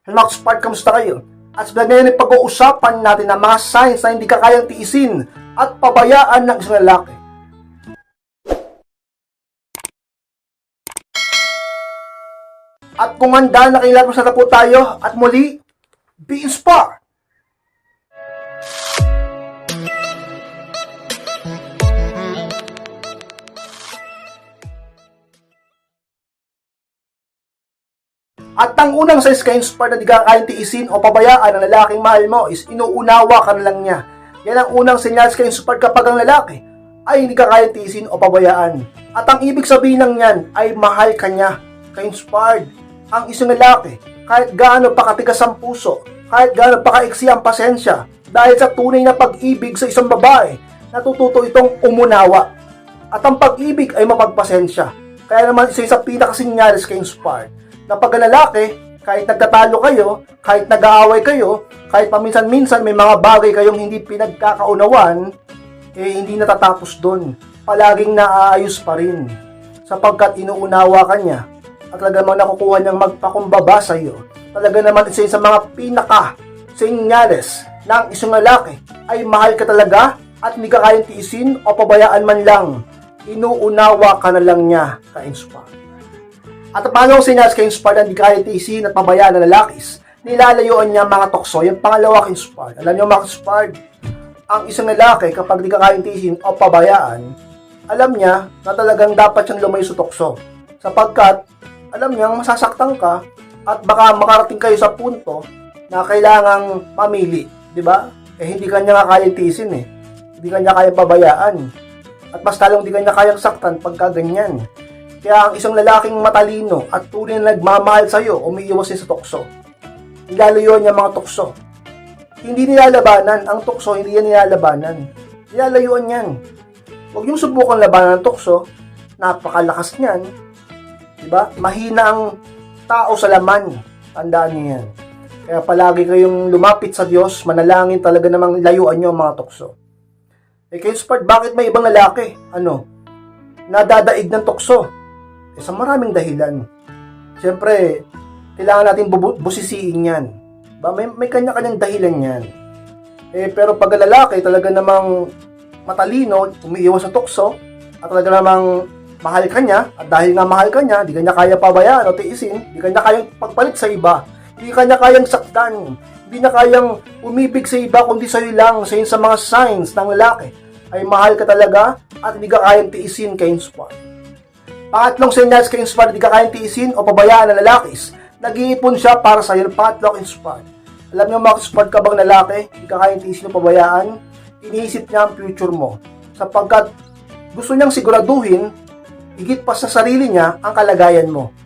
Hello mga Spark, kamusta kayo? At sa ngayon ay pag-uusapan natin ang mga signs na hindi ka kayang tiisin at pabayaan ng isang lalaki. At kung handa na kailangan na po tayo at muli, be inspired! At ang unang signs ka inspired na di ka kayang tiisin o pabayaan ng lalaking mahal mo is inuunawa ka na lang niya. Yan ang unang senyales ka inspired kapag ang lalaki ay hindi ka kayang tiisin o pabayaan. At ang ibig sabihin ng yan ay mahal ka niya, ka-inspired. Ang isang lalaki, kahit gaano pa katigas ang puso, kahit gaano pa kaiksi ang pasensya, dahil sa tunay na pag-ibig sa isang babae, natututo itong umunawa. At ang pag-ibig ay mapagpasensya. Kaya naman isa sa pinakasenyales ka inspired na pag lalaki, kahit nagtatalo kayo, kahit nag-aaway kayo, kahit paminsan-minsan may mga bagay kayong hindi pinagkakaunawan, hindi natatapos doon. Palaging naaayos pa rin. Sapagkat inuunawa ka niya at talaga naman nakukuha niyang magpakumbaba sa iyo. Talaga naman isa sa mga pinaka-senyales ng isang lalaki ay mahal ka talaga at hindi ka kayang tiisin o pabayaan man lang. Inuunawa ka na lang niya, ka-inspire. At paano ang senyales ka-inspired na hindi kaya tiisin at pabayaan ng lalakis? Nilalayuan niya mga tukso. Yung pangalawa ka-inspired. Alam niyo mga inspired, ang isang lalaki kapag di ka kaya tiisin o pabayaan, alam niya na talagang dapat siyang lumayo sa tukso. Sapagkat, alam niya masasaktan ka at baka makarating kayo sa punto na kailangang mamili. Diba? Hindi ka niya nga kaya tiisin eh. Hindi ka niya kaya pabayaan. At mas talong di ka niya kayang saktan pagka ganyan. Kaya ang isang lalaking matalino at tunay na nagmamahal sa iyo, umiiwas siya sa tukso. Nilalayuan niya mga tukso. Hindi nilalabanan. Ang tukso, hindi yan nilalabanan. Nilalayuan yan. Huwag niyong subukan labanan ng tukso. Napakalakas niyan. Diba? Mahina ang tao sa laman. Tandaan niyo yan. Kaya palagi kayong lumapit sa Diyos, manalangin talaga namang layuan niyo ang mga tukso. Kayo Spart, bakit may ibang lalaki? Nadadaig ng tukso? Sa maraming dahilan. Siyempre, kailangan natin busisiin yan. May kanya-kanyang dahilan yan. Pero pag lalaki, talaga namang matalino, umiiwas sa tukso, at talaga namang mahal ka niya, at dahil nga mahal ka niya, di ka niya kaya pabayaan o tiisin, di ka niya kayang pagpalit sa iba, di ka niya kayang saktan, di niya kayang umibig sa iba, kundi sa'yo lang, sa mga signs ng lalaki, ay mahal ka talaga, at hindi ka kayang tiisin kay inspired. Pangatlong senyales kay inspired, hindi ka kayang tiisin o pabayaan ng lalakis. Nag-iipon siya para sa iyo. Pangatlong inspired. Alam niyo mga inspired ka bang lalaki, hindi ka kayang tiisin o pabayaan, iniisip niya ang future mo. Sapagkat gusto niyang siguraduhin, higit pa sa sarili niya, ang kalagayan mo.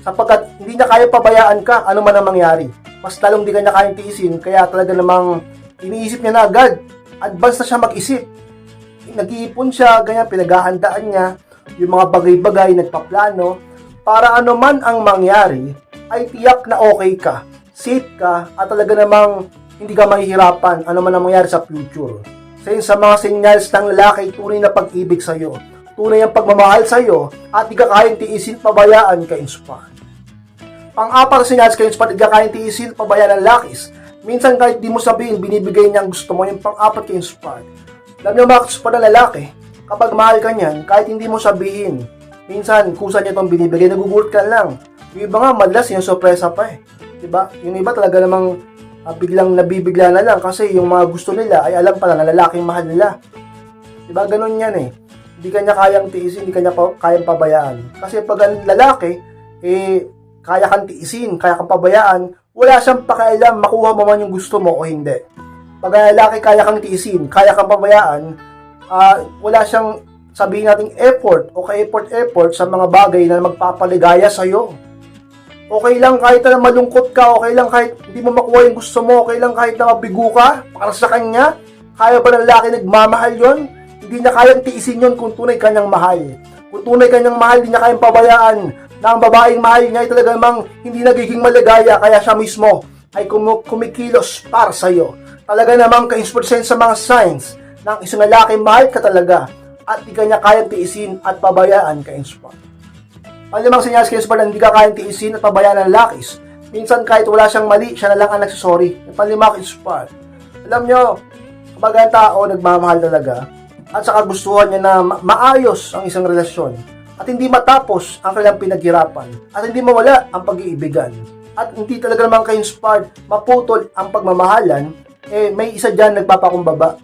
Sapagkat hindi niya kaya pabayaan ka, ano man ang mangyari. Mas talong di ka niya kayang tiisin, kaya talaga namang iniisip niya na agad. Advance na siya mag-isip. Nag-iipon siya, ganyan, pinaghahandaan niya yung mga bagay-bagay, nagpaplano, para ano man ang mangyari, ay tiyak na okay ka, safe ka, at talaga namang hindi ka mahihirapan ano man ang mangyari sa future. Sa mga senyales ng lalaki, tunay na pag-ibig sa'yo, tunay ang pagmamahal sa'yo, at di ka kayang tiisin, pabayaan ka inspired. Pang-apat na senyales ka inspired, di ka kayang tiisin, pabayaan ng lakis. Minsan kahit di mo sabihin, binibigay niya ang gusto mo, yung pang-apat ka inspired. Alam niyo mga inspired na lalaki, kapag mahal ka niyan, kahit hindi mo sabihin, minsan, kusa niya itong binibigay, nagugulat ka lang. Yung iba nga, madalas yung sorpresa pa eh. Diba? Yung iba talaga namang biglang nabibigla na lang kasi yung mga gusto nila ay alam pala na lalaking mahal nila. Diba? Ganun yan eh. Hindi ka niya kayang tiisin, hindi ka niya kayang pabayaan. Kasi pag ang lalaki, kaya kang tiisin, kaya kang pabayaan, wala siyang pakialam makuha mo man yung gusto mo o hindi. Pag ang lalaki, kaya kang tiisin, kaya kang pabayaan, wala siyang sabihin nating effort o ka-effort sa mga bagay na magpapaligaya sa'yo. Okay lang kahit na malungkot ka, okay lang kahit hindi mo makuha yung gusto mo, okay lang kahit na mabigo ka para sa kanya. Kaya ba ng lalaki nagmamahal yon? Hindi niya kayang tiisin yon kung tunay kanyang mahal. Kung tunay kanyang mahal, hindi niya kayang pabayaan na ang babaeng mahal niya ay talaga namang hindi nagiging maligaya, kaya siya mismo ay kumikilos para sa'yo. Talaga namang ka-inspired sa mga signs ng isang lalaki, mahal ka talaga at di ka niya kayang tiisin at pabayaan ka inspired. Palimang senyales ka inspired na hindi ka kayang tiisin at pabayaan ng lalakis. Minsan kahit wala siyang mali, siya na lang ang nagsasorry. Yung panlima, ka-inspired. Alam nyo, kapag ang tao nagmamahal talaga, at saka gustuhan niya na maayos ang isang relasyon, at hindi matapos ang kanilang pinaghirapan, at hindi mawala ang pag-iibigan, at hindi talaga naman ka-inspired, maputol ang pagmamahalan, may isa dyan nagpapakumbaba.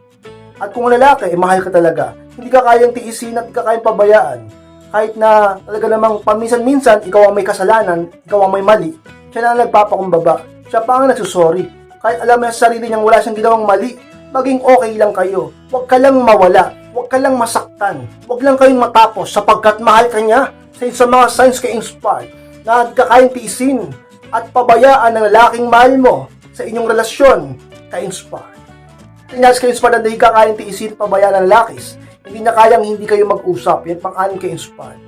At kung lalaki, mahal ka talaga, hindi ka kayang tiisin at hindi ka kayang pabayaan. Kahit na talaga namang paminsan-minsan, ikaw ang may kasalanan, ikaw ang may mali, siya na ang nagpapakumbaba. Siya pa ang nagsusorry. Kahit alam mo sa sarili niyang wala siyang ginawang mali, maging okay lang kayo. Huwag ka lang mawala. Huwag ka lang masaktan. Huwag lang kayong matapos sapagkat mahal ka niya. Sa mga signs ka-inspired na hindi ka kayang tiisin at pabayaan ng lalaking mahal mo sa inyong relasyon ka-inspired. Sinyas ka-inspired na hindi ka kayang tiisin pabayaan ng lalakis. Hindi niya kayang hindi kayo mag-usap. Yan pang-anim ka-inspired.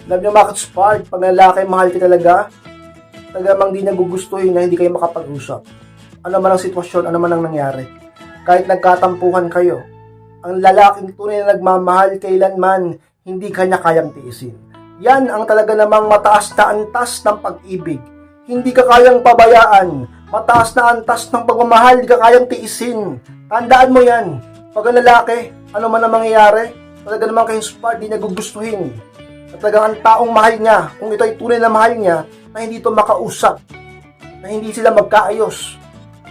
Alam niyo mga ka-inspired, pag lalaki mahal ka talaga, talagang di niya gugustuhin na hindi kayo makapag-usap. Ano man ang sitwasyon, ano man ang nangyari. Kahit nagkatampuhan kayo, ang lalaking tunay na nagmamahal kailanman, hindi kanya kayang tiisin. Yan ang talaga namang mataas na antas ng pag-ibig. Hindi ka kayang pabayaan. Mataas na antas ng pagmamahal, hindi ka kayang tiisin. Tandaan mo yan. Pag ang lalaki, ano man ang mangyayari, talaga namang ka-inspired, di niya gugustuhin. At talagang ang taong mahal niya, kung ito ay tunay na mahal niya, na hindi ito makausap, na hindi sila magkaayos.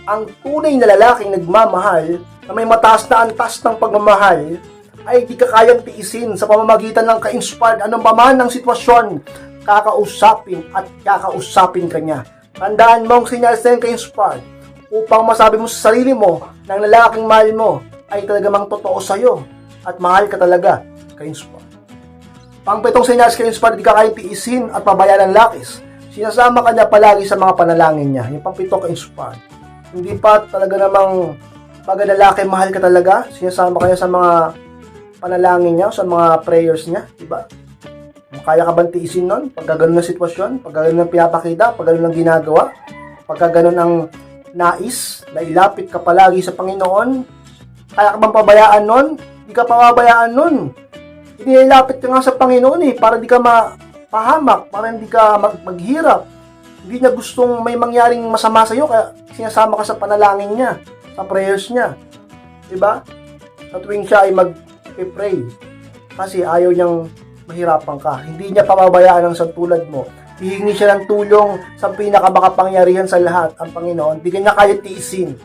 Ang tunay na lalaking nagmamahal, na may mataas na antas ng pagmamahal, ay di ka kayang tiisin sa pamamagitan ng ka-inspired anong paman ng sitwasyon, kakausapin at kakausapin ka niya. Tandaan mo ang sinyals na yung ka-inspired upang masabi mo sa sarili mo ng lalaking mahal mo ay talagang totoo sa'yo at mahal ka talaga, ka-inspired. Pangpitong sinyals ka-inspired, di ka kayang tiisin at pabayaan ng lakis. Sinasama ka niya palagi sa mga panalangin niya. Yung pangpito ka-inspired. Hindi pa talaga namang pag lalaki mahal ka talaga, sinasama ka niya sa mga panalangin niya, sa mga prayers niya, diba? Kaya ka bang tiisin nun? Pagka ganun ang sitwasyon, pagka ganun ang pinapakita, pagka ganun ang ginagawa, pagka ganun ang nais, na ilapit ka palagi sa Panginoon, kaya ka bang pabayaan nun? Hindi ka pababayaan nun. Inilapit ka nga sa Panginoon para di ka mapahamak, para hindi ka maghirap. Hindi niya gustong may mangyaring masama sa iyo, kaya sinasama ka sa panalangin niya, sa prayers niya. Diba? Sa tuwing siya ay mag-pray, kasi ayaw niyang mahirapan ka. Hindi niya pababayaan ang santulad mo. Hihingi siya ng tulong sa pinakamakapangyarihan sa lahat, ang Panginoon. Hindi kanya kaya tiisin.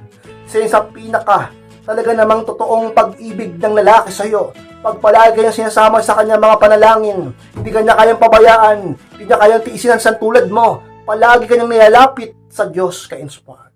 Kasi sa pinaka, talaga namang totoong pag-ibig ng lalaki sa iyo. Pag palagi kanyang sinasama sa kanya mga panalangin, hindi kanya kayang pabayaan, hindi niya kayang tiisin ang santulad mo. Palagi kanyang nilalapit sa Diyos, ka-inspired.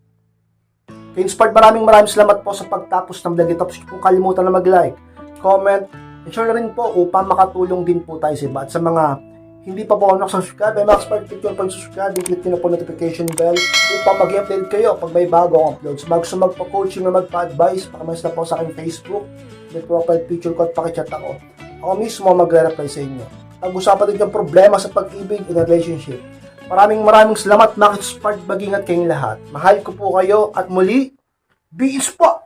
Ka-inspired, maraming salamat po sa pagtapos ng vlog ito. Kung kalimutan na mag-like, comment, and share na rin po upang makatulong din po tayo sa iba. At sa mga hindi pa po nakasubscribe, ay mag-subscribe, click nyo po yung subscribe, click nyo po notification bell upang mag-update kayo pag may bago akong uploads. Gusto magpa-coaching na magpa-advise, pakamalis na po sa aking Facebook, may profile picture ko at pakichat ako. Ako mismo magre-reply sa inyo. Pag-usapan din yung problema sa pag-ibig in a relationship. Maraming salamat, mga ka-inspired, mag-ingat kayong lahat. Mahal ko po kayo at muli, be inspired!